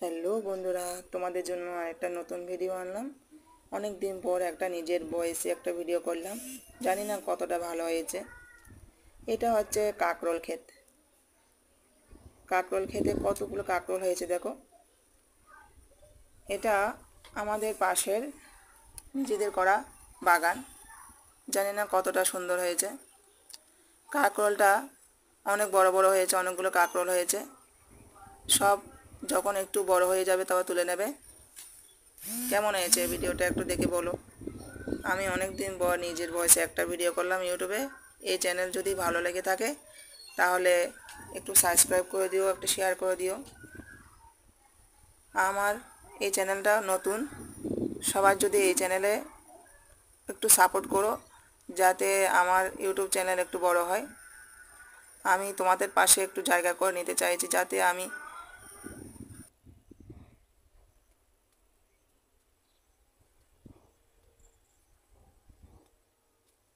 Hello বন্ধুরা, তোমাদের জন্য একটা নতুন ভিডিও আনলাম। অনেক দিন পর একটা নিজের ভয়েসে একটা ভিডিও করলাম, জানি না কতটা ভালো হয়েছে। এটা হচ্ছে কাকরোল ক্ষেত। কাকরোল ক্ষেতে কতগুলো কাকরোল হয়েছে দেখো। এটা আমাদের পাশের নিজেদের করা বাগান, জানি না কতটা সুন্দর হয়েছে। কাকরোলটা অনেক বড় বড় হয়েছে, অনেকগুলো কাকরোল হয়েছে। সব যখন একটু বড় হয়ে যাবে তবে তুলে নেবে। কেমন হয়েছে ভিডিওটা একটু দেখে বলো। আমি অনেক দিন পর নিজের ভয়েসে একটা ভিডিও করলাম ইউটিউবে। এই চ্যানেল যদি ভালো লেগে থাকে তাহলে একটু সাবস্ক্রাইব করে দিও, একটু শেয়ার করে দিও। আমার এই চ্যানেলটা নতুন, সবার যদি এই চ্যানেলে একটু সাপোর্ট করো যাতে আমার ইউটিউব চ্যানেল একটু বড় হয়। আমি তোমাদের পাশে একটু জায়গা করে নিতে চাইছি যাতে আমি